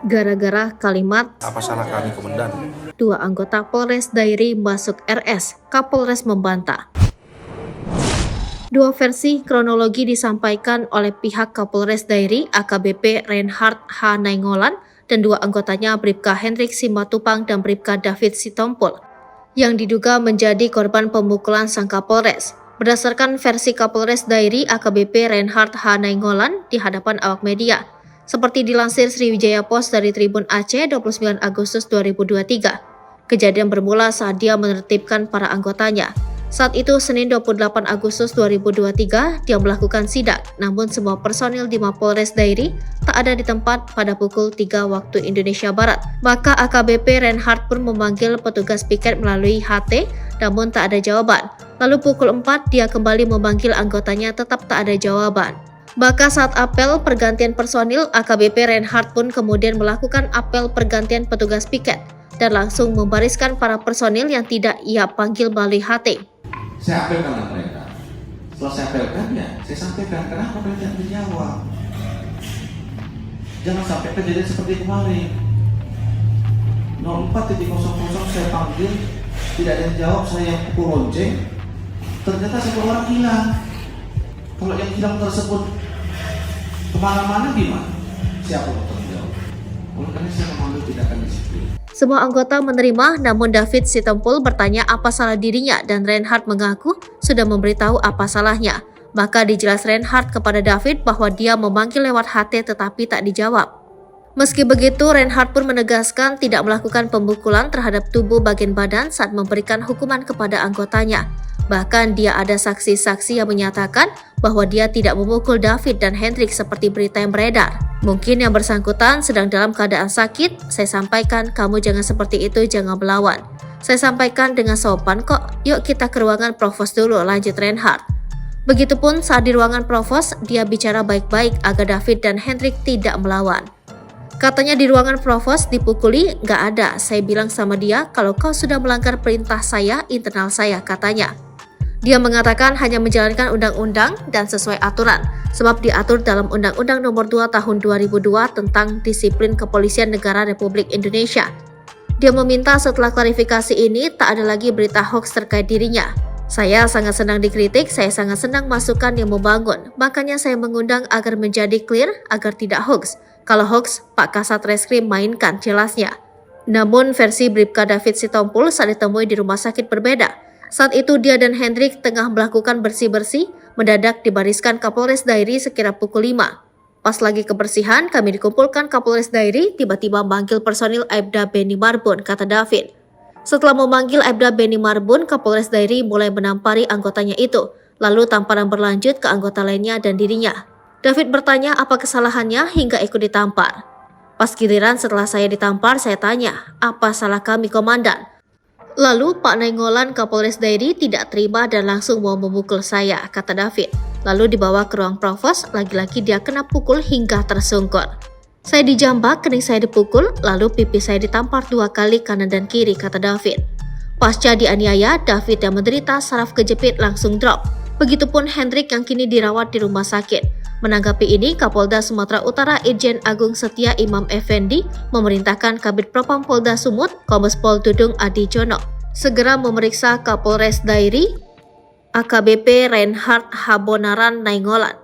Gara-gara kalimat "Apa salah kami, Komandan?" dua anggota Polres Dairi masuk RS, Kapolres membantah. Dua versi kronologi disampaikan oleh pihak Kapolres Dairi AKBP Reinhard H. Nainggolan dan dua anggotanya Bribka Hendrik Simatupang dan Bribka David Sitompul yang diduga menjadi korban pemukulan sang Kapolres. Berdasarkan versi Kapolres Dairi AKBP Reinhard H. Nainggolan di hadapan awak media, seperti dilansir Sriwijaya Post dari Tribun Aceh 29 Agustus 2023, kejadian bermula saat dia menertibkan para anggotanya. Saat itu, Senin 28 Agustus 2023, dia melakukan sidak, namun semua personil di Mapolres Dairi tak ada di tempat pada pukul 3 waktu Indonesia Barat. Maka AKBP Reinhard pun memanggil petugas piket melalui HT, namun tak ada jawaban. Lalu pukul 4, dia kembali memanggil anggotanya, tetap tak ada jawaban. Maka saat apel pergantian personil, AKBP Reinhard pun kemudian melakukan apel pergantian petugas piket dan langsung membariskan para personil yang tidak ia panggil melalui HT. Saya apelkan ke mereka. Setelah saya apelkan, ya saya sampaikan kenapa mereka tidak dijawab. Jangan sampai kejadian seperti kemarin. 04.00 saya panggil, tidak ada yang jawab, saya yang pukul lonceng. Ternyata satu orang hilang. Kalau yang hilang tersebut kemana-mana gimana? Siapa yang bertanggung jawab? Oleh karena saya mengambil tindakan disiplin. Semua anggota menerima, namun David Sitompul bertanya apa salah dirinya dan Reinhard mengaku sudah memberitahu apa salahnya. Maka dijelas Reinhard kepada David bahwa dia memanggil lewat HT tetapi tak dijawab. Meski begitu, Reinhard pun menegaskan tidak melakukan pemukulan terhadap tubuh bagian badan saat memberikan hukuman kepada anggotanya. Bahkan dia ada saksi-saksi yang menyatakan bahwa dia tidak memukul David dan Hendrik seperti berita yang beredar. Mungkin yang bersangkutan sedang dalam keadaan sakit. Saya sampaikan, kamu jangan seperti itu, jangan melawan. Saya sampaikan dengan sopan kok, yuk kita ke ruangan provos dulu, lanjut Reinhard. Begitupun saat di ruangan provos, dia bicara baik-baik agar David dan Hendrik tidak melawan. Katanya di ruangan provos dipukuli, nggak ada. Saya bilang sama dia, kalau kau sudah melanggar perintah saya, internal saya, katanya. Dia mengatakan hanya menjalankan undang-undang dan sesuai aturan, sebab diatur dalam Undang-Undang Nomor 2 Tahun 2002 tentang Disiplin Kepolisian Negara Republik Indonesia. Dia meminta setelah klarifikasi ini tak ada lagi berita hoax terkait dirinya. Saya sangat senang dikritik, saya sangat senang masukan yang membangun, makanya saya mengundang agar menjadi clear, agar tidak hoax. Kalau hoax, Pak Kasat Reskrim mainkan, jelasnya. Namun versi Bribka David Sitompul saat ditemui di rumah sakit berbeda. Saat itu dia dan Hendrik tengah melakukan bersih-bersih, mendadak dibariskan Kapolres Dairi sekira pukul 5. Pas lagi kebersihan, kami dikumpulkan Kapolres Dairi, tiba-tiba memanggil personil Aibda Beni Marbun, kata David. Setelah memanggil Aibda Beni Marbun, Kapolres Dairi mulai menampari anggotanya itu, lalu tamparan berlanjut ke anggota lainnya dan dirinya. David bertanya apa kesalahannya hingga ikut ditampar. Pas giliran setelah saya ditampar, saya tanya, apa salah kami, Komandan? Lalu Pak Nainggolan Kapolres Dairi tidak terima dan langsung mau memukul saya, kata David. Lalu dibawa ke ruang provos, lagi-lagi dia kena pukul hingga tersungkur. Saya dijambak, kening saya dipukul, lalu pipi saya ditampar 2 kali kanan dan kiri, kata David. Pasca dianiaya, David yang menderita saraf kejepit langsung drop. Begitupun Hendrik yang kini dirawat di rumah sakit. Menanggapi ini, Kapolda Sumatera Utara Irjen Agung Setia Imam Effendi memerintahkan Kabid Propam Polda Sumut, Kombes Pol Dudung Adi Jono, segera memeriksa Kapolres Dairi AKBP Reinhard Habonaran Nainggolan.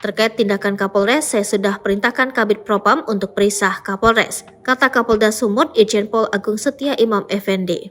Terkait tindakan Kapolres, saya sudah perintahkan Kabid Propam untuk periksa Kapolres, kata Kapolda Sumut Irjen Pol Agung Setia Imam Effendi.